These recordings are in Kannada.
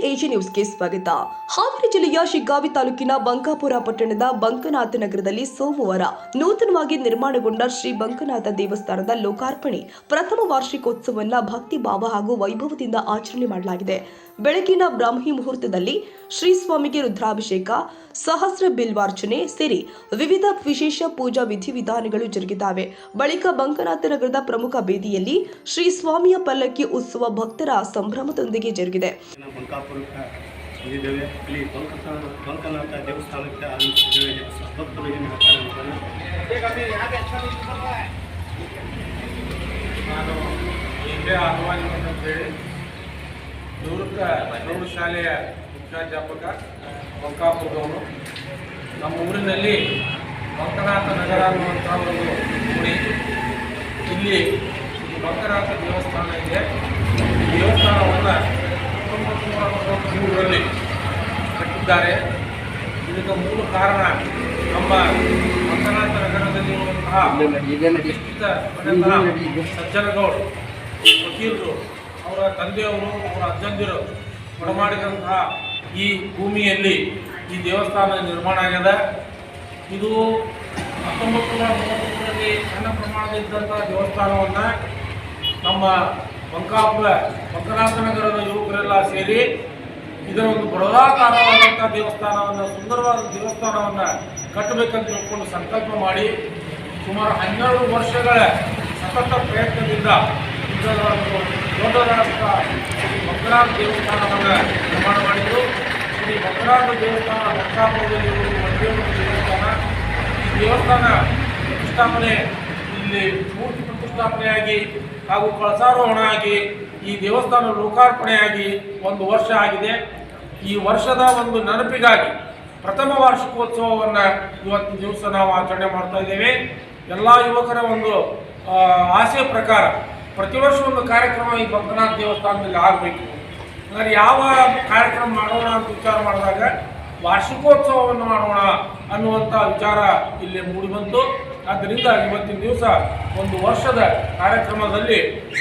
ಎಜಿ ನ್ಯೂಸ್ಗೆ ಸ್ವಾಗತ. ಹಾವೇರಿ ಜಿಲ್ಲೆಯ ಶಿಗ್ಗಾವಿ ತಾಲೂಕಿನ ಬಂಕಾಪುರ ಪಟ್ಟಣದ ಬಂಕನಾಥ ನಗರದಲ್ಲಿ ಸೋಮವಾರ ನೂತನವಾಗಿ ನಿರ್ಮಾಣಗೊಂಡ ಶ್ರೀ ಬಂಕನಾಥ ದೇವಸ್ಥಾನದ ಲೋಕಾರ್ಪಣೆ ಪ್ರಥಮ ವಾರ್ಷಿಕೋತ್ಸವವನ್ನು ಭಕ್ತಿ ಭಾವ ಹಾಗೂ ವೈಭವದಿಂದ ಆಚರಣೆ ಮಾಡಲಾಗಿದೆ. ಬೆಳಗಿನ ಬ್ರಾಹ್ಮಿ ಮುಹೂರ್ತದಲ್ಲಿ ಶ್ರೀ ಸ್ವಾಮಿಗೆ ರುದ್ರಾಭಿಷೇಕ, ಸಹಸ್ರ ಬಿಲ್ವಾರ್ಚನೆ ಸೇರಿ ವಿವಿಧ ವಿಶೇಷ ಪೂಜಾ ವಿಧಿವಿಧಾನಗಳು ಜರುಗಿದ್ದಾವೆ. ಬಳಿಕ ಬಂಕನಾಥ ನಗರದ ಪ್ರಮುಖ ಬೇದಿಯಲ್ಲಿ ಶ್ರೀ ಸ್ವಾಮಿಯ ಪಲ್ಲಕ್ಕಿ ಉತ್ಸವ ಭಕ್ತರ ಸಂಭ್ರಮದೊಂದಿಗೆ ಜರುಗಿದೆ. ಬಂಕನಾಥ ದೇವಸ್ಥಾನಕ್ಕೆ ನಿವೃತ್ತ ಪ್ರೌಢಶಾಲೆಯ ಮುಖ್ಯಾಧ್ಯಾಪಕ ಬಂಕಾಪುರದವರು. ನಮ್ಮ ಊರಿನಲ್ಲಿ ಬಂಕನಾಥ ನಗರ ಅನ್ನುವಂಥ ಒಂದು ಗುಡಿ, ಇಲ್ಲಿ ಬಂಕನಾಥ ದೇವಸ್ಥಾನ ಇದೆ. ಈ ದೇವಸ್ಥಾನವನ್ನು 1963ರಲ್ಲಿ ಕಟ್ಟಿದ್ದಾರೆ. ಇದಕ್ಕೆ ಮೂಲ ಕಾರಣ ನಮ್ಮ ಬಂಕನಾಥ ನಗರದಲ್ಲಿರುವಂತಹ ಸಜ್ಜನಗೌಡರು ವಕೀಲರು, ಅವರ ತಂದೆಯವರು, ಅವರ ಅಜ್ಜಂದಿರು ಕೊಡಮಾಡಿದಂತಹ ಈ ಭೂಮಿಯಲ್ಲಿ ಈ ದೇವಸ್ಥಾನ ನಿರ್ಮಾಣ ಆಗ್ಯದ. ಇದು 1933ರಲ್ಲಿ ಸಣ್ಣ ಪ್ರಮಾಣದಿದ್ದಂಥ ದೇವಸ್ಥಾನವನ್ನು ನಮ್ಮ ಬಂಕನಾಥ ನಗರದ ಯುವಕರೆಲ್ಲ ಸೇರಿ ಇದರ ಒಂದು ಬೃಹದಾಕಾರವಾದಂಥ ದೇವಸ್ಥಾನವನ್ನು, ಸುಂದರವಾದ ದೇವಸ್ಥಾನವನ್ನು ಕಟ್ಟಬೇಕಂತ ತಿಳ್ಕೊಂಡು ಸಂಕಲ್ಪ ಮಾಡಿ ಸುಮಾರು 12 ವರ್ಷಗಳ ಸತತ ಪ್ರಯತ್ನದಿಂದ ಇದರ ಒಂದು ದೊಡ್ಡದಾದ ಬಂಕನಾಥ ದೇವಸ್ಥಾನವನ್ನು ನಿರ್ಮಾಣ ಮಾಡಿದರು. ಈ ಬಂಕನಾಥ ದೇವಸ್ಥಾನ ಬಂಕಾಪುರದಲ್ಲಿ ಒಂದೇ ಒಂದು ದೇವಸ್ಥಾನ. ಈ ದೇವಸ್ಥಾನ ಪ್ರತಿಷ್ಠಾಪನೆ, ಇಲ್ಲಿ ಮೂರ್ತಿ ಪ್ರತಿಷ್ಠಾಪನೆಯಾಗಿ ಹಾಗೂ ಕಳಸಾರೋಹಣ ಆಗಿ ಈ ದೇವಸ್ಥಾನ ಲೋಕಾರ್ಪಣೆಯಾಗಿ 1 ವರ್ಷ ಆಗಿದೆ. ಈ ವರ್ಷದ ಒಂದು ನೆನಪಿಗಾಗಿ ಪ್ರಥಮ ವಾರ್ಷಿಕೋತ್ಸವವನ್ನು ಇವತ್ತಿನ ದಿವಸ ನಾವು ಆಚರಣೆ ಮಾಡ್ತಾ ಇದ್ದೇವೆ. ಎಲ್ಲ ಯುವಕರ ಒಂದು ಆಸೆ ಪ್ರಕಾರ ಪ್ರತಿ ವರ್ಷ ಒಂದು ಕಾರ್ಯಕ್ರಮ ಈ ಬಂಕನಾಥ ದೇವಸ್ಥಾನದಲ್ಲಿ ಆಗಬೇಕು. ಅಂದರೆ ಯಾವ ಕಾರ್ಯಕ್ರಮ ಮಾಡೋಣ ಅಂತ ವಿಚಾರ ಮಾಡಿದಾಗ ವಾರ್ಷಿಕೋತ್ಸವವನ್ನು ಮಾಡೋಣ ಅನ್ನುವಂಥ ವಿಚಾರ ಇಲ್ಲಿ ಮೂಡಿಬಂತು. ಆದ್ದರಿಂದ ಇವತ್ತಿನ ದಿವಸ 1 ವರ್ಷದ ಕಾರ್ಯಕ್ರಮದಲ್ಲಿ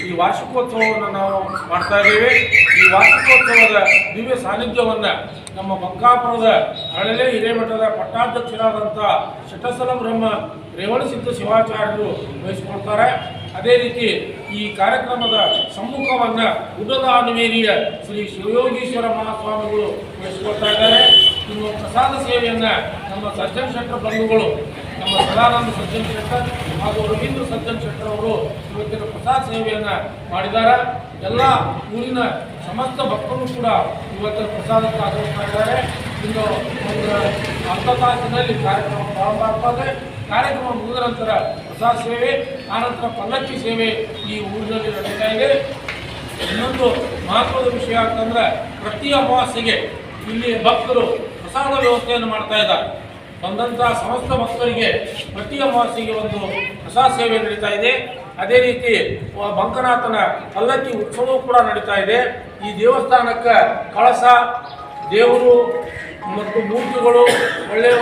ಈ ವಾರ್ಷಿಕೋತ್ಸವವನ್ನು ನಾವು ಮಾಡ್ತಾ ಇದ್ದೇವೆ. ಈ ವಾರ್ಷಿಕೋತ್ಸವದ ದಿವ್ಯ ಸಾನ್ನಿಧ್ಯವನ್ನು ನಮ್ಮ ಬಂಕಾಪುರದ ಹಳಲೆ ಹಿರೇಮಠದ ಪಟ್ಟಾಧ್ಯಕ್ಷರಾದಂಥ ಶಟಸ್ಥಲ ಬ್ರಹ್ಮ ರೇವಣಸಿದ್ಧ ಶಿವಾಚಾರ್ಯರು ವಹಿಸಿಕೊಳ್ತಾರೆ. ಅದೇ ರೀತಿ ಈ ಕಾರ್ಯಕ್ರಮದ ಸಮ್ಮುಖವನ್ನು ಗುಡ್ಡದ ಆನುವೇರಿಯ ಶ್ರೀ ಶಿವಯೋಗೀಶ್ವರ ಮಹಾಸ್ವಾಮಿಗಳು ವಹಿಸಿಕೊಳ್ತಾ ಇದ್ದಾರೆ. ಇನ್ನು ಪ್ರಸಾದ ಸೇವೆಯನ್ನು ನಮ್ಮ ಸಜ್ಜನ್ ಶೆಟ್ಟರ್ ಬಂಧುಗಳು, ನಮ್ಮ ಸದಾನಂದ ಸಜ್ಜನ್ ಶೆಟ್ಟರ್ ಹಾಗೂ ರವೀಂದ್ರ ಸಜ್ಜನ್ ಶೆಟ್ಟರ್ ಅವರು ಇವತ್ತಿನ ಪ್ರಸಾದ ಸೇವೆಯನ್ನು ಮಾಡಿದ್ದಾರೆ. ಎಲ್ಲ ಊರಿನ ಸಮಸ್ತ ಭಕ್ತರು ಕೂಡ ಇವತ್ತಿನ ಪ್ರಸಾದಕ್ಕೆ ಆಗಮಿಸ್ತಾ ಇದ್ದಾರೆ. ಇನ್ನು ಒಂದು ಅರ್ಧ ತಾಸಿನಲ್ಲಿ ಕಾರ್ಯಕ್ರಮ ಪ್ರಾರಂಭ ಆಗ್ತದೆ. ಕಾರ್ಯಕ್ರಮ ಮುಗಿದ ನಂತರ ಪ್ರಸಾದ ಸೇವೆ, ಆನಂತರ ಪಲ್ಲಕ್ಕಿ ಸೇವೆ ಈ ಊರಿನಲ್ಲಿ ನಡೀತಾ ಇದೆ. ಇನ್ನೊಂದು ಮಹತ್ವದ ವಿಷಯ ಅಂತಂದ್ರೆ, ಪ್ರತಿ ಅಮಾವಾಸ್ಯೆಗೆ ಇಲ್ಲಿ ಭಕ್ತರು ಪ್ರಸಾದ ವ್ಯವಸ್ಥೆಯನ್ನು ಮಾಡ್ತಾ ಇದ್ದಾರೆ. ಬಂದಂಥ ಸಮಸ್ತ ಭಕ್ತರಿಗೆ ಪ್ರತಿ ಅಮಾವಾಸ್ಯೆಗೆ ಒಂದು ಪ್ರಸಾದ ಸೇವೆ ನಡೀತಾ ಇದೆ. ಅದೇ ರೀತಿ ಬಂಕನಾಥನ ಪಲ್ಲಕ್ಕಿ ಉತ್ಸವವೂ ಕೂಡ ನಡೀತಾ ಇದೆ. ಈ ದೇವಸ್ಥಾನಕ್ಕೆ ಕಳಸ, ದೇವರು ಮತ್ತು ಮೂರ್ತಿಗಳು, ಒಳ್ಳೆಯ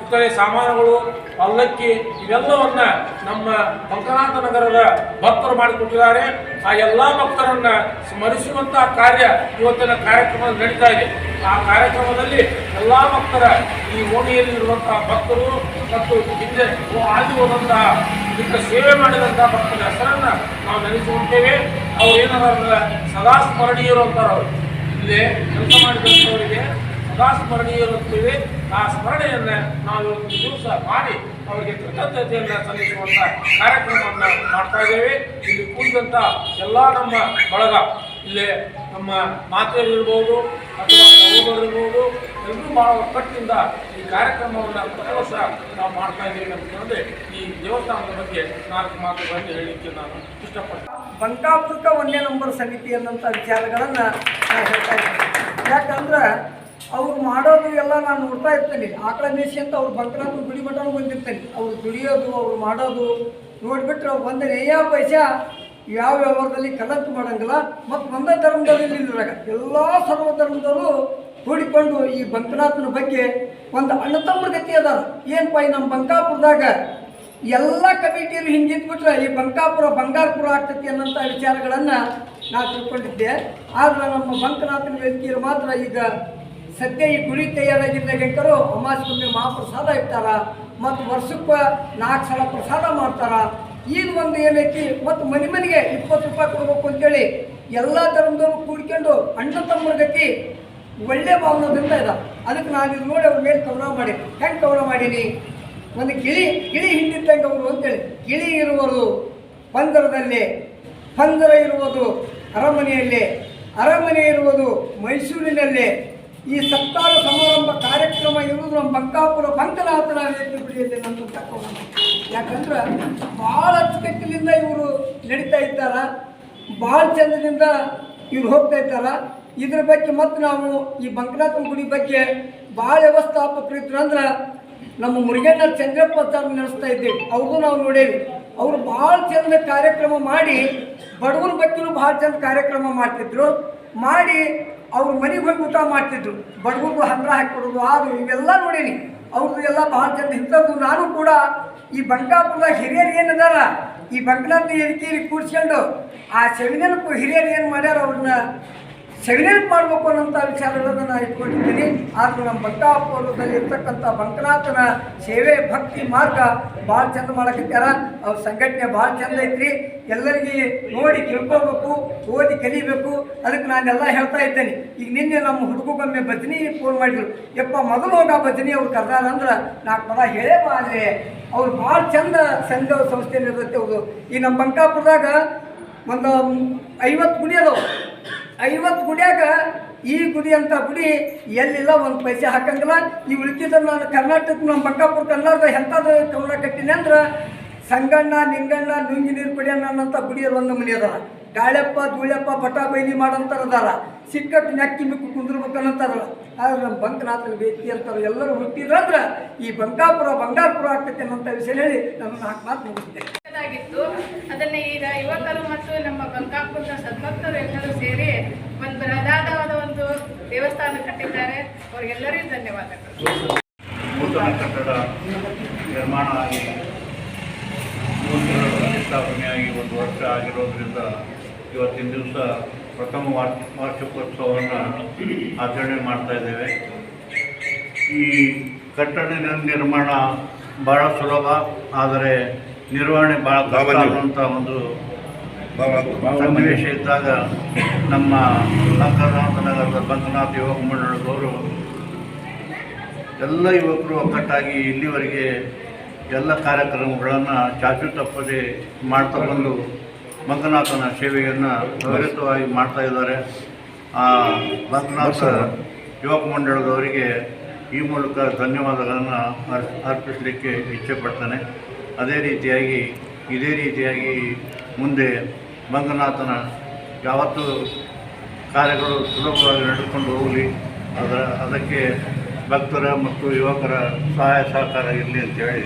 ಇತರೆ ಸಾಮಾನುಗಳು, ಪಲ್ಲಕ್ಕಿ ಇವೆಲ್ಲವನ್ನು ನಮ್ಮ ಬಂಕನಾಥ ನಗರದ ಭಕ್ತರು ಮಾಡಿಕೊಟ್ಟಿದ್ದಾರೆ. ಆ ಎಲ್ಲ ಭಕ್ತರನ್ನು ಸ್ಮರಿಸುವಂಥ ಕಾರ್ಯ ಇವತ್ತಿನ ಕಾರ್ಯಕ್ರಮದಲ್ಲಿ ನಡೀತಾ ಇದೆ. ಆ ಕಾರ್ಯಕ್ರಮದಲ್ಲಿ ಎಲ್ಲ ಭಕ್ತರ ಈ ಓಣಿಯಲ್ಲಿರುವಂತಹ ಭಕ್ತರು ಮತ್ತು ಹಿಂದೆ ಆಗಿ ಹೋದಂತಹ ಇದಕ್ಕೆ ಸೇವೆ ಮಾಡಿದಂಥ ಭಕ್ತರ ಹೆಸರನ್ನು ನಾವು ನೆನೆಸಿಕೊಳ್ತೇವೆ. ಅವ್ರು ಏನಾರ ಸದಾ ಸ್ಮರಣೀಯರು ಅಂತಾರೆ. ಅವರು ಇಲ್ಲೇ ಕೆಲಸ ಮಾಡಿದಂಥವರಿಗೆ ಸದಾ ಸ್ಮರಣೀಯರು ಅಂತೀವಿ. ಆ ಸ್ಮರಣೆಯನ್ನು ನಾವು ಇವತ್ತು ದಿವಸ ಮಾಡಿ ಅವರಿಗೆ ಕೃತಜ್ಞತೆಯನ್ನು ಸಲ್ಲಿಸುವಂಥ ಕಾರ್ಯಕ್ರಮವನ್ನು ಮಾಡ್ತಾ ಇದ್ದೇವೆ. ಇಲ್ಲಿ ಕೂಡಿದಂಥ ಎಲ್ಲ ನಮ್ಮ ಬಳಗ, ಇಲ್ಲೇ ನಮ್ಮ ಮಾತೆಯರಿರ್ಬೋದು ಅಥವಾ ಸಹೋದರರಿರ್ಬೋದು, ಎಲ್ಲರೂ ಭಾಳ ಒಕ್ಕಟ್ಟಿನಿಂದ ಈ ಕಾರ್ಯಕ್ರಮವನ್ನು ಪ್ರತಿ ವರ್ಷ ನಾವು ಮಾಡ್ತಾ ಇದ್ದೀವಿ ಅಂತ ಹೇಳಿದ್ರೆ ಈ ದೇವಸ್ಥಾನದ ಬಗ್ಗೆ 4 ಮಾತುಗಳನ್ನು ಹೇಳಲಿಕ್ಕೆ ನಾನು ಇಷ್ಟಪಡ್ತೀನಿ. ಬಂಕಾಪುರಕ್ಕೆ 1ನೇ ನಂಬರ್ ಸಮಿತಿ ಅನ್ನೋಂಥ ವಿಚಾರಗಳನ್ನು ನಾನು ಹೇಳ್ತಾ ಇದ್ದೀನಿ. ಯಾಕಂದ್ರೆ ಅವ್ರು ಮಾಡೋದು ಎಲ್ಲ ನಾನು ನೋಡ್ತಾ ಇರ್ತೇನೆ. ಆಕಳ ಮೇಸಿ ಅಂತ ಅವ್ರು ಬಂಕನಾಥ ಗುಡಿ ಮಠನೂ ಬಂದಿರ್ತೇನೆ. ಅವ್ರು ದುಡಿಯೋದು, ಅವ್ರು ಮಾಡೋದು ನೋಡಿಬಿಟ್ರೆ ಒಂದು ನಯ್ಯ ಪೈಸಾ ಯಾವ ವ್ಯವಹಾರದಲ್ಲಿ ಕಲಂಕ ಮಾಡೋಂಗಿಲ್ಲ. ಮತ್ತು ಒಂದೇ ಧರ್ಮದಲ್ಲಿ ಇದ್ರಾಗ ಎಲ್ಲ ಸರ್ವ ಧರ್ಮದವರು ಕೂಡಿಕೊಂಡು ಈ ಬಂಕನಾಥನ ಬಗ್ಗೆ ಒಂದು ಅಣ್ಣತಮ್ಮರ ಗತಿ ಅದಾರ. ಏನಪ್ಪ ಈ ನಮ್ಮ ಬಂಕಾಪುರದಾಗ ಎಲ್ಲ ಕಮಿಟಿಯರು ಹಿಂಗಿದ್ಬಿಟ್ರೆ ಈ ಬಂಕಾಪುರ ಬಂಗಾರಪುರ ಆಗ್ತೈತಿ ಅನ್ನೋಂಥ ವಿಚಾರಗಳನ್ನು ನಾನು ತಿಳ್ಕೊಂಡಿದ್ದೆ. ಆದರೆ ನಮ್ಮ ಬಂಕನಾಥನ ವೇದಿಕೆಯರು ಮಾತ್ರ ಈಗ ಸದ್ಯ ಈ ಗುಡಿ ತಯಾರಾಗಿದ್ದಾಗೆಂಕರು ಅಮಾವಾಸ್ಯೆಗೊಮ್ಮೆ ಮಹಾಪ್ರಸಾದ ಇಡ್ತಾರ ಮತ್ತು ವರ್ಷಕ್ಕೆ 4 ಸಲ ಪ್ರಸಾದ ಮಾಡ್ತಾರ. ಈಗ ಒಂದು ಏನೈತಿ ಮತ್ತು ಮನೆಗೆ 20 ರೂಪಾಯಿ ಕೊಡ್ಬೇಕು ಅಂತೇಳಿ ಎಲ್ಲ ಧರ್ಮದವರು ಕೂಡ್ಕೊಂಡು ಅಣ್ಣ ತಮ್ಮರ ಗತಿ ಒಳ್ಳೆ ಭಾವನದಿಂದ ಇದೆ. ಅದಕ್ಕೆ ನಾನು ಇದು ನೋಡಿ ಅವ್ರ ಮೇಲೆ ಕವನ ಮಾಡಿ ಹೆಂಗೆ ಕವನ ಮಾಡೀನಿ, ಒಂದು ಗಿಳಿ ಹಿಂದಿದ್ದಂಗೆ ಅವರು ಅಂತೇಳಿ, ಗಿಳಿ ಇರುವುದು ಪಂದರದಲ್ಲಿ, ಪಂದರ ಇರುವುದು ಅರಮನೆಯಲ್ಲಿ, ಅರಮನೆ ಇರುವುದು ಮೈಸೂರಿನಲ್ಲಿ. ಈ ಸತ್ಕಾರ ಸಮಾರಂಭ ಕಾರ್ಯಕ್ರಮ ಇರುವುದು ನಮ್ಮ ಬಂಕಾಪುರ ಬಂಕನಾಥನ ವೇದಿಕೆಯಲ್ಲಿ ನನ್ನ ಕವನ. ಯಾಕಂದ್ರೆ ಭಾಳ ಅಚ್ಚುಕಟ್ಟಿನಿಂದ ಇವರು ನಡೀತಾ ಇದ್ದಾರ, ಭಾಳ ಚಂದದಿಂದ ಇವ್ರು ಹೋಗ್ತಾ ಇದ್ದಾರ. ಇದ್ರ ಬಗ್ಗೆ ಮತ್ತು ನಾವು ಈ ಬಂಕನಾಥನ ಗುಡಿ ಬಗ್ಗೆ ಭಾಳ ವ್ಯವಸ್ಥಾಪಕರು ಇದ್ರು ಅಂದ್ರೆ ನಮ್ಮ ಮುರುಗೇಣ್ಣ ಚಂದ್ರಪ್ಪ ನಡೆಸ್ತಾ ಇದ್ದೀವಿ. ಅವ್ರಿಗೂ ನಾವು ನೋಡೇವಿ. ಅವರು ಭಾಳ ಚಂದ ಕಾರ್ಯಕ್ರಮ ಮಾಡಿ ಬಡವರ ಬಗ್ಗೆನೂ ಭಾಳ ಚಂದ ಕಾರ್ಯಕ್ರಮ ಮಾಡ್ತಿದ್ರು. ಮಾಡಿ ಅವ್ರ ಮನೆಗೆ ಹೋಗಿ ಊಟ ಮಾಡ್ತಿದ್ರು. ಬಡವ್ರಿಗೂ ಹಂದ್ರ ಹಾಕಿಕೊಡೋದು ಅದು ಇವೆಲ್ಲ ನೋಡೀನಿ. ಅವ್ರದ್ದು ಎಲ್ಲ ಭಾಳ ಚಂದ ಇಂಥದ್ದು. ನಾನು ಕೂಡ ಈ ಬಂಕಾಪುರದ ಹಿರಿಯರು ಏನಿದಾರ ಈ ಬಂಕನಾಥ ವೇದಿಕೆಯಲ್ಲಿ ಕೂಡಿಸ್ಕೊಂಡು ಆ ಸೆಮಿನಾರ್ಕು ಹಿರಿಯರು ಏನು ಮಾಡ್ಯಾರ ಅವ್ರನ್ನ ಸೆಮಿನಾರ್ ಮಾಡಬೇಕು ಅನ್ನೋಂಥ ವಿಚಾರಗಳನ್ನು ನಾನು ಇಟ್ಕೊಂಡಿದ್ದೀನಿ. ಆದರೂ ನಮ್ಮ ಬಂಕಾಪುರದಲ್ಲಿ ಇರ್ತಕ್ಕಂಥ ಬಂಕನಾಥನ ಸೇವೆ ಭಕ್ತಿ ಮಾರ್ಗ ಭಾಳ ಚಂದ ಮಾಡಕತ್ಯಾರ. ಅವ್ರ ಸಂಘಟನೆ ಭಾಳ ಚಂದ ಐತ್ರಿ. ಎಲ್ಲರಿಗೆ ನೋಡಿ ತಿಳ್ಕೊಳ್ಬೇಕು, ಓದಿ ಕಲಿಬೇಕು. ಅದಕ್ಕೆ ನಾನೆಲ್ಲ ಹೇಳ್ತಾ ಇದ್ದೇನೆ. ಈಗ ನಿನ್ನೆ ನಮ್ಮ ಹುಡುಗಗೊಮ್ಮೆ ಭಜನಿ ಫೋನ್ ಮಾಡಿದ್ರು. ಯಪ್ಪ ಮೊದಲು ಹೋಗ ಭಜನಿ ಅವ್ರು ಕರ್ದಾರ ಅಂದ್ರೆ 4 ಪದ ಹೇಳೇ ಬಾ ಅಲ್ಲಿ. ಅವ್ರು ಭಾಳ ಚಂದ ಸಂಘ ಸಂಸ್ಥೆಯಲ್ಲಿ ಇರ್ತೈತೆ. ಅವರು ಈ ನಮ್ಮ ಬಂಕಾಪುರದಾಗ ಒಂದು 50 ಗುಡಿ ಅದಾವೆ. 50 ಗುಡಿಯಾಗ ಈ ಗುಡಿ ಅಂತ ಗುಡಿ ಎಲ್ಲಿಲ್ಲ, ಒಂದು ಪೈಸೆ ಹಾಕಂಗಿಲ್ಲ. ಈ ಉಳಿಕಿದ್ರೆ ನಾನು ಕರ್ನಾಟಕ ನಮ್ಮ ಬಂಕಾಪುರ ಕನ್ನಡದ ಎಂಥದ್ದು ಕವನ ಕಟ್ಟಿನಿ ಅಂದ್ರೆ ಸಂಗಣ್ಣ ನಿಂಗಣ್ಣ ನುಂಗಿ ನೀರು ಕುಡಿಯೋಣ ಅನ್ನೋಂಥ ಗುಡಿಯರು ಒಂದು ಮನೆ ಅದಾರ. ಗಾಳೆಪ್ಪ ಧೂಳೆಪ್ಪ ಬಟ ಬೈಲಿ ಮಾಡೋಂಥವ್ರು ಅದಾರ. ಸಿಕ್ಕಟ್ಟು ನೆಕ್ಕಿ ಮಿಕ್ಕು ಕುಂದ್ರಬೇಕನ್ನಂತಾರಲ್ಲ. ಆದ್ರೆ ನಮ್ಮ ಬಂಕನಾಥನ ವೇದಿಕೆ ಅಂತಾರೆ ಎಲ್ಲರೂ ಹುಟ್ಟಿದ್ರಂದ್ರೆ ಈ ಬಂಕಾಪುರ ಬಂಗಾರಪುರ ಆಗ್ತೈತೆ ಅನ್ನೋಂಥ ವಿಷಯ ಹೇಳಿ ನಾನು 4 ಮಾತು ಮುಗಿಸ್ತೇನೆ. ಅದನ್ನ ಈಗ ಯುವಕರು ಮತ್ತು ನಮ್ಮ ಬಂಕಾಪುರದ ಸದ್ಭಕ್ತರು ಎಲ್ಲರೂ ಸೇರಿ ಒಂದು ಬೃಹದಾದ ಒಂದು ದೇವಸ್ಥಾನ ಕಟ್ಟಿದ್ದಾರೆ. ಅವರಿಗೆಲ್ಲರಿಗೂ ಧನ್ಯವಾದಗಳು. ನೂತನ ಕಟ್ಟಡ ನಿರ್ಮಾಣ ಆಗಿ 3 ಪ್ರತಿಷ್ಠಾಪನೆಯಾಗಿ 1 ವರ್ಷ ಆಗಿರೋದ್ರಿಂದ ಇವತ್ತಿನ ದಿವಸ ಪ್ರಥಮ ವಾರ್ಷಿಕೋತ್ಸವವನ್ನು ಆಚರಣೆ ಮಾಡ್ತಾ ಇದ್ದೇವೆ. ಈ ಕಟ್ಟಡ ನಿರ್ಮಾಣ ಭಾಳ ಸುಲಭ, ಆದರೆ ನಿರ್ವಹಣೆ ಭಾಳ ಕಷ್ಟ ಅನ್ನುವಂಥ ಒಂದು ಸನ್ನಿವೇಶ ಇದ್ದಾಗ ನಮ್ಮ ಬಂಕನಾಥ ನಗರದ ಬಂಕನಾಥ ಯುವಕ ಮಂಡಳದವರು ಎಲ್ಲ ಯುವಕರು ಒಗ್ಗಟ್ಟಾಗಿ ಇಲ್ಲಿವರೆಗೆ ಎಲ್ಲ ಕಾರ್ಯಕ್ರಮಗಳನ್ನು ಚಾಚು ತಪ್ಪದೆ ಮಾಡ್ತಾ ಬಂದು ಬಂಕನಾಥನ ಸೇವೆಯನ್ನು ತ್ವರಿತವಾಗಿ ಮಾಡ್ತಾ ಇದ್ದಾರೆ. ಆ ಬಂಕನಾಥ ಯುವಕ ಮಂಡಳದವರಿಗೆ ಈ ಮೂಲಕ ಧನ್ಯವಾದಗಳನ್ನು ಅರ್ಪಿಸಲಿಕ್ಕೆ ಇಚ್ಛೆಪಡ್ತಾನೆ. ಇದೇ ರೀತಿಯಾಗಿ ಮುಂದೆ ಬಂಕನಾಥನ ಯಾವತ್ತೂ ಕಾರ್ಯಗಳು ಸುಲಭವಾಗಿ ನಡೆದುಕೊಂಡು ಹೋಗಲಿ, ಅದಕ್ಕೆ ಭಕ್ತರ ಮತ್ತು ಯುವಕರ ಸಹಾಯ ಸಹಕಾರ ಇರಲಿ ಅಂತೇಳಿ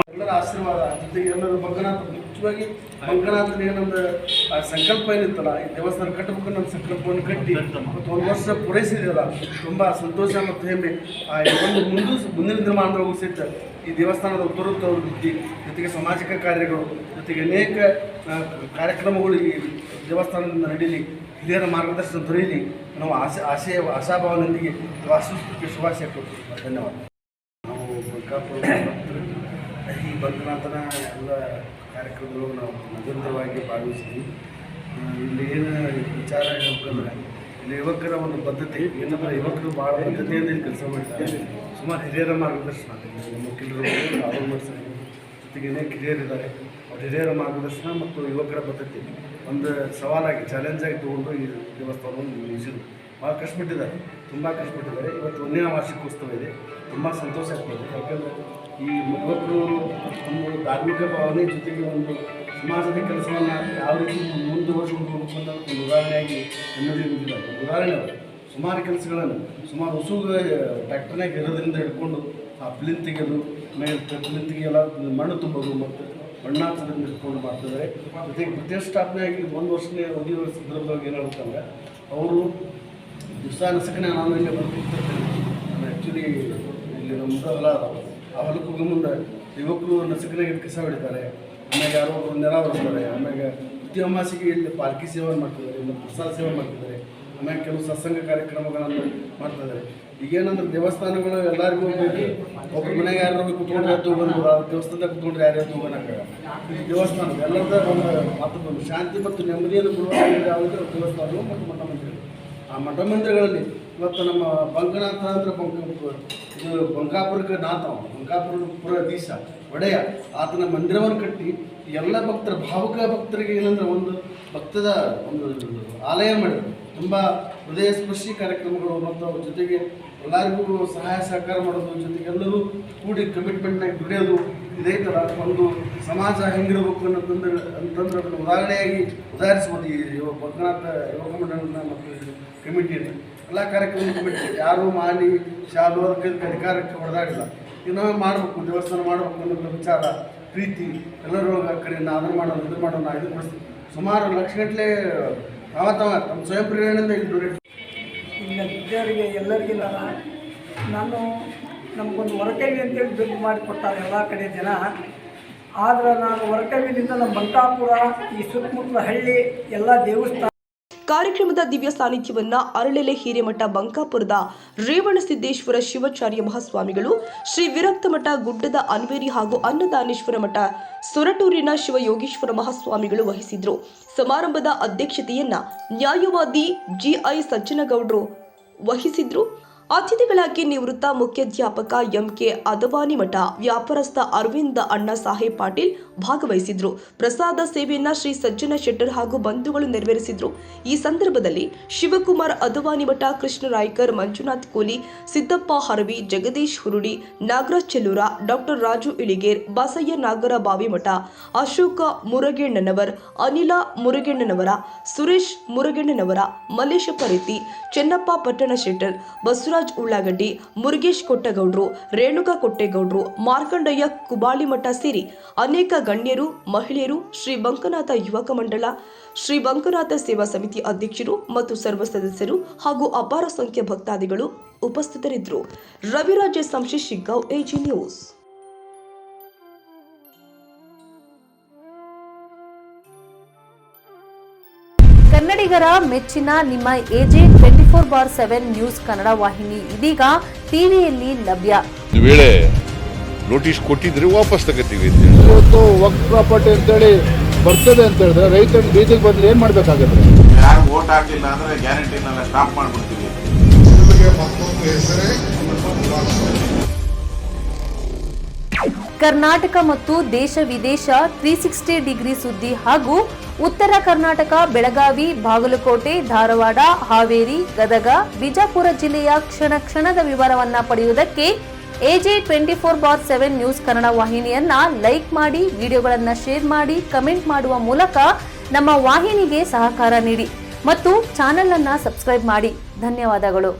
ಎಲ್ಲರ ಆಶೀರ್ವಾದ ಜೊತೆಗೆ ಎಲ್ಲರೂ ಬಂಕನಾಥ ಮುಖ್ಯವಾಗಿ ಬಂಕನಾಥನ ಏನೊಂದು ಸಂಕಲ್ಪ ಏನಿತ್ತಲ್ಲ, ಈ ದೇವಸ್ಥಾನ ಕಟ್ಟಬೇಕು ನಮ್ಮ ಸಂಕಲ್ಪವನ್ನು ಕಟ್ಟಿ ಮತ್ತು 1 ವರ್ಷ ಪೂರೈಸಿದೆಯಲ್ಲ, ತುಂಬ ಸಂತೋಷ ಮತ್ತು ಹೆಮ್ಮೆ. ಒಂದು ಮುಂದಿನ ದಿನಮಾನದೊಳಗೂ ಸಹಿತ ಈ ದೇವಸ್ಥಾನದ ಉತ್ತರೋತ್ತರ ವೃದ್ಧಿ ಜೊತೆಗೆ ಸಾಮಾಜಿಕ ಕಾರ್ಯಗಳು ಜೊತೆಗೆ ಅನೇಕ ಕಾರ್ಯಕ್ರಮಗಳು ಈ ದೇವಸ್ಥಾನದಿಂದ ನಡೀಲಿ, ಹಿರಿಯರ ಮಾರ್ಗದರ್ಶನ ದೊರೆಯಲಿ ನಾವು ಆಶಾಭಾವನೊಂದಿಗೆ ವಾಸ್ತುಸ್ಥಿತಿಗೆ ಶುಭಾಶಯ ಕೊಡ್ತೀವಿ. ಧನ್ಯವಾದ. ನಾವು ಬಂಕಾಪುರ ಈ ಬಂಕನಾಥನ ಎಲ್ಲ ಕಾರ್ಯಕ್ರಮಗಳು ನಾವು ನಿರಂತರವಾಗಿ ಭಾಗವಹಿಸ್ತೀವಿ. ಇಲ್ಲಿ ಏನು ವಿಚಾರ ಹೇಳ್ಬೇಕಂದ್ರೆ ಇಲ್ಲಿ ಯುವಕರ ಒಂದು ಬದ್ಧತೆ ಏನಂದ್ರೆ ಯುವಕರು ಭಾಳ ಬದ್ಧತೆಯಿಂದ ಇಲ್ಲಿ ಕೆಲಸ ಮಾಡ್ತಾರೆ. ಸುಮಾರು ಹಿರಿಯರ ಮಾರ್ಗದರ್ಶನ ನಮ್ಮ ಕೆಲವರು ಅವ್ರ ಮಾಡ್ತಾರೆ, ಜೊತೆಗೆ ಅನೇಕ ಹಿರಿಯರಿದ್ದಾರೆ. ಅವ್ರ ಹಿರಿಯರ ಮಾರ್ಗದರ್ಶನ ಮತ್ತು ಯುವಕರ ಬದ್ಧತೆ ಒಂದು ಸವಾಲಾಗಿ ಚಾಲೆಂಜಾಗಿ ತೊಗೊಂಡು ಈ ದೇವಸ್ಥಾನವನ್ನು ನಿರ್ಮಿಸಿದ್ರು. ಭಾಳ ಕಷ್ಟಪಟ್ಟಿದ್ದಾರೆ, ತುಂಬ ಕಷ್ಟಪಟ್ಟಿದ್ದಾರೆ. ಇವತ್ತು 1ನೇ ವಾರ್ಷಿಕೋತ್ಸವ ಇದೆ, ತುಂಬ ಸಂತೋಷ ಆಗ್ತದೆ. ಯಾಕಂದರೆ ಈ ಯುವಕರು ಒಂದು ಧಾರ್ಮಿಕ ಭಾವನೆ ಜೊತೆಗೆ ಒಂದು ಸಮಾಜದ ಕೆಲಸವನ್ನು ಯಾವ ರೀತಿ ಮುಂದುವರಿಸಿಕೊಂಡು ಹೋಗಬೇಕು ಅನ್ನೋ ಒಂದು ಉದಾಹರಣೆಯಾಗಿ ನಮ್ಮಲ್ಲಿ ಉದಾಹರಣೆ ಅವರು ಸುಮಾರು ಕೆಲಸಗಳನ್ನು ಸುಮಾರು ಉಸುಗು ಟ್ರ್ಯಾಕ್ಟರ್ನಾಗ ಇರೋದ್ರಿಂದ ಹಿಡ್ಕೊಂಡು ಆ ಪ್ಲಿನ್ ತೆಗೆಯೋದು, ಮೇಲೆ ಪ್ಲಿನ್ ತೆಗೆಯಲ್ಲ ಮಣ್ಣು ತುಂಬೋದು ಮತ್ತು ಬಣ್ಣಾಚರಣೆ ಹಿಡ್ಕೊಂಡು ಮಾಡ್ತಿದ್ದಾರೆ. ಜೊತೆಗೆ ಪ್ರತಿಷ್ಠಾಪನೆಯಾಗಿ 1 ವರ್ಷನೇ ಒಗಿಯುವ ಸಂದರ್ಭದಾಗ ಏನಾಗುತ್ತಂದ್ರೆ ಅವರು ದಿವಸ ನಸಕನೆ ನಾನು ಇಲ್ಲೇ ಬರ್ತಿರ್ತೀನಿ. ನಾನು ಆ್ಯಕ್ಚುಲಿ ಇಲ್ಲಿ ನಮ್ಮದೆಲ್ಲ ಆ ಹೊಲಕ್ಕೆ ಹೋಗೋ ಮುಂದೆ ಯುವಕರು ನಸುಕನಾಗಿ ಕಸ ಹೊಡಿತಾರೆ, ಆಮೇಲೆ ಯಾರೋ ಒಬ್ಬರು ನೆಲ ಒರೆಸ್ತಾರೆ, ಆಮೇಲೆ ಪ್ರತಿ ಅಮಾಸಿಗೆ ಇಲ್ಲಿ ಪಾಲ್ಕಿ ಸೇವೆ ಮಾಡ್ತಿದ್ದಾರೆ, ಮತ್ತು ಪ್ರಸಾದ ಸೇವೆ ಮಾಡ್ತಿದ್ದಾರೆ, ಆಮೇಲೆ ಕೆಲವು ಸತ್ಸಂಗ ಕಾರ್ಯಕ್ರಮಗಳನ್ನು ಮಾಡ್ತಿದ್ದಾರೆ. ಈಗೇನಂದ್ರೆ ದೇವಸ್ಥಾನಗಳು ಎಲ್ಲರಿಗೂ ಬೇಕು, ಒಬ್ಬರು ಮನೆಗೆ ಯಾರು ಕುತ್ಕೊಂಡ್ರೆ ಎದ್ದು ಹೋಗೋದು, ದೇವಸ್ಥಾನದಾಗ ಕುತ್ಕೊಂಡ್ರೆ ಯಾರು ಎದ್ದು ಹೋಗೋಣಕ್ಕಾಗ. ಈ ದೇವಸ್ಥಾನ ಎಲ್ಲರದ ಒಂದು ಶಾಂತಿ ಮತ್ತು ನೆಮ್ಮದಿಯನ್ನು ಕೊಡುವ ಯಾವುದೇ ದೇವಸ್ಥಾನಗಳು ಮತ್ತು ಮಠ ಮಂದಿರಗಳು. ಆ ಮಠ ಮಂದಿರಗಳಲ್ಲಿ ಇವತ್ತು ನಮ್ಮ ಬಂಕನಾಥ ಅಂದ್ರೆ ಇದು ಬಂಕಾಪುರಕ್ಕೆ ಬಂಕಾಪುರಪುರಾಧೀಶ ಒಡೆಯ ಆತನ ಮಂದಿರವನ್ನು ಕಟ್ಟಿ ಎಲ್ಲ ಭಕ್ತರ ಭಾವುಕ ಭಕ್ತರಿಗೆ ಏನಂದ್ರೆ ಒಂದು ಭಕ್ತದ ಒಂದು ಆಲಯ ಮಾಡಿದ್ರು. ತುಂಬ ಹೃದಯ ಸ್ಪರ್ಶಿ ಕಾರ್ಯಕ್ರಮಗಳು ಮತ್ತು ಅವ್ರ ಜೊತೆಗೆ ಎಲ್ಲರಿಗೂ ಸಹಾಯ ಸಹಕಾರ ಮಾಡೋದು, ಜೊತೆಗೆ ಎಲ್ಲರೂ ಕೂಡಿ ಕಮಿಟ್ಮೆಂಟ್ನಾಗಿ ದುಡಿಯೋದು. ಇದೇ ಥರ ಒಂದು ಸಮಾಜ ಹೆಂಗಿರಬೇಕು ಅಂತಂದ್ರೆ ಅದನ್ನು ಉದಾಹರಿಸ್ಬೋದು ಈ ಬಂಕನಾಥ ಯುವಕ ಮಂಡಳನ ಮತ್ತು ಕಮಿಟಿಯನ್ನು. ಎಲ್ಲ ಕಾರ್ಯಕ್ರಮ ಕಮಿಟಿ ಯಾರು ಮಾಲಿ ಶಾಲು ಅದಕ್ಕೆ ಅಧಿಕಾರಕ್ಕೆ ಹೊಡೆದಾಡಿಲ್ಲ. ಇನ್ನೂ ಮಾಡಬೇಕು, ದೇವಸ್ಥಾನ ಮಾಡಬೇಕು ಅನ್ನೋ ವಿಚಾರ, ಪ್ರೀತಿ ಎಲ್ಲರೂ ಕಡೆ ಅದನ್ನು ಮಾಡೋದು ಇದು ಮಾಡೋದು ಇದು ಮಾಡಿಸ್ತೀವಿ. ಸುಮಾರು ಲಕ್ಷಗಟ್ಟಲೆ ತಮ್ಮ ಸ್ವಯಂ ಪ್ರೇರಣೆಯಿಂದ ಇಲ್ಲಿ ಡೊನೇಟ್. ಈಗ ವಿದ್ಯಾರ್ಥಿಗೆ ಎಲ್ಲರಿಗಿಲ್ಲ, ನಾನು ನಮಗೊಂದು ಹೊರಕೈವಿ ಅಂತೇಳಿ ದುಡ್ಡು ಮಾಡಿಕೊಡ್ತಾರೆ ಎಲ್ಲ ಕಡೆ ಜನ. ಆದರೆ ನಾನು ಹೊರಕೈವಿನಿಂದ ನಮ್ಮ ಬಂಕಾಪುರ ಈ ಸುತ್ತಮುತ್ತಲ ಹಳ್ಳಿ ಎಲ್ಲ ದೇವಸ್ಥಾನ. ಕಾರ್ಯಕ್ರಮದ ದಿವ್ಯ ಸಾನ್ನಿಧ್ಯವನ್ನ ಅರಳೆಲೆ ಹಿರೇಮಠ ಬಂಕಾಪುರದ ರೇವಣಸಿದ್ದೇಶ್ವರ ಶಿವಾಚಾರ್ಯ ಮಹಾಸ್ವಾಮಿಗಳು, ಶ್ರೀ ವಿರಕ್ತ ಮಠ ಗುಡ್ಡದ ಅನ್ವೇರಿ ಹಾಗೂ ಅನ್ನದಾನೇಶ್ವರ ಮಠ ಸೊರಟೂರಿನ ಶಿವಯೋಗೀಶ್ವರ ಮಹಾಸ್ವಾಮಿಗಳು ವಹಿಸಿದ್ರು. ಸಮಾರಂಭದ ಅಧ್ಯಕ್ಷತೆಯನ್ನ ನ್ಯಾಯವಾದಿ ಜಿಐ ಸಜ್ಜನಗೌಡರು ವಹಿಸಿದ್ರು. ಅತಿಥಿಗಳಾಗಿ ನಿವೃತ್ತ ಮುಖ್ಯಾಧ್ಯಾಪಕ ಎಂಕೆ ಅದವಾನಿ ಮಠ ವ್ಯಾಪಾರಸ್ಥ ಅರವಿಂದ ಅಣ್ಣ ಸಾಹೇಬ್ ಪಾಟೀಲ್ ಭಾಗವಹಿಸಿದ್ರು. ಪ್ರಸಾದ ಸೇವೆಯನ್ನ ಶ್ರೀ ಸಜ್ಜನ ಶೆಟ್ಟರ್ ಹಾಗೂ ಬಂಧುಗಳು ನೆರವೇರಿಸಿದ್ರು. ಈ ಸಂದರ್ಭದಲ್ಲಿ ಶಿವಕುಮಾರ್ ಅದವಾನಿ ಮಠ, ಕೃಷ್ಣ ರಾಯ್ಕರ್, ಮಂಜುನಾಥ್ ಕೋಲಿ, ಸಿದ್ದಪ್ಪ ಹರವಿ, ಜಗದೀಶ್ ಹುರುಡಿ, ನಾಗರಾಜ್ ಚೆಲ್ಲೂರ, ಡಾಕ್ಟರ್ ರಾಜು ಇಳಿಗೇರ್, ಬಸಯ್ಯ ನಾಗರ ಬಾವಿಮಠ, ಅಶೋಕ ಮುರಗೆಣ್ಣನವರ್, ಅನಿಲ ಮುರಗೆಣ್ಣನವರ, ಸುರೇಶ್ ಮುರಗೆಣ್ಣನವರ, ಮಲ್ಲೇಶ ಪರಿತಿ, ಚೆನ್ನಪ್ಪ ಪಟ್ಟಣ ಶೆಟ್ಟರ್, ಬಸವರಾಜ್ ಉಳ್ಳಾಗಡ್ಡಿ, ಮುರುಗೇಶ್ ಕೊಟ್ಟಗೌಡ್ರು, ರೇಣುಕಾ ಕೊಟ್ಟೇಗೌಡ್ರು, ಮಾರ್ಕಂಡಯ್ಯ ಕುಬಾಳಿಮಠ ಸೇರಿ ಅನೇಕ ಗಣ್ಯರು, ಮಹಿಳೆಯರು, ಶ್ರೀ ಬಂಕನಾಥ ಯುವಕ ಮಂಡಳ, ಶ್ರೀ ಬಂಕನಾಥ ಸೇವಾ ಸಮಿತಿ ಅಧ್ಯಕ್ಷರು ಮತ್ತು ಸರ್ವ ಸದಸ್ಯರು ಹಾಗೂ ಅಪಾರ ಸಂಖ್ಯೆ ಭಕ್ತಾದಿಗಳು ಉಪಸ್ಥಿತರಿದ್ದರು. Raviraja Samshi Shiggaon, AG news. ಕನ್ನಡಿಗರ ಮೆಚ್ಚಿನ ನಿಮ್ಮ ಎಜೆ 24/7 ನ್ಯೂಸ್ ಕನ್ನಡ ವಾಹಿನಿ ಇದೀಗ ಟಿವಿಯಲ್ಲಿ ಲಭ್ಯ. ಒಂದು ವೇಳೆ ನೋಟಿಸ್ ಕೊಟ್ಟಿದ್ರೆ ವಾಪಸ್ ತಗೋತೀವಿ. ಇವತ್ತು ವಕ್ಫ್ ಪ್ರಾಪರ್ಟಿ ಅಂತೇಳಿ ಬರ್ತದೆ ಅಂತ ಹೇಳಿದ್ರೆ ರೈತರು ಬೀದಿಗೆ ಬಂದ್ರೆ ಏನ್ ಮಾಡ್ಬೇಕಾಗುತ್ತೆ? ಯಾರು ವೋಟ್ ಹಾಕಿಲ್ಲ ಅಂದ್ರೆ ಗ್ಯಾರಂಟಿನೆಲ್ಲ ಸ್ಟಾಪ್ ಮಾಡ್ಬಿಡ್ತೀವಿ. ಕರ್ನಾಟಕ ಮತ್ತು ದೇಶ ವಿದೇಶ 360 ಡಿಗ್ರಿ ಸುದ್ದಿ ಹಾಗೂ ಉತ್ತರ ಕರ್ನಾಟಕ, ಬೆಳಗಾವಿ, ಬಾಗಲಕೋಟೆ, ಧಾರವಾಡ, ಹಾವೇರಿ, ಗದಗ, ಬಿಜಾಪುರ ಜಿಲ್ಲೆಯ ಕ್ಷಣ ಕ್ಷಣದ ವಿವರವನ್ನ ಪಡೆಯುವುದಕ್ಕೆ ಎಜೆ 24/7 ನ್ಯೂಸ್ ಕನ್ನಡ ವಾಹಿನಿಯನ್ನ ಲೈಕ್ ಮಾಡಿ, ವಿಡಿಯೋಗಳನ್ನ ಶೇರ್ ಮಾಡಿ, ಕಮೆಂಟ್ ಮಾಡುವ ಮೂಲಕ ನಮ್ಮ ವಾಹಿನಿಗೆ ಸಹಕಾರ ನೀಡಿ ಮತ್ತು ಚಾನೆಲ್ ಅನ್ನ ಸಬ್ಸ್ಕ್ರೈಬ್ ಮಾಡಿ. ಧನ್ಯವಾದಗಳು.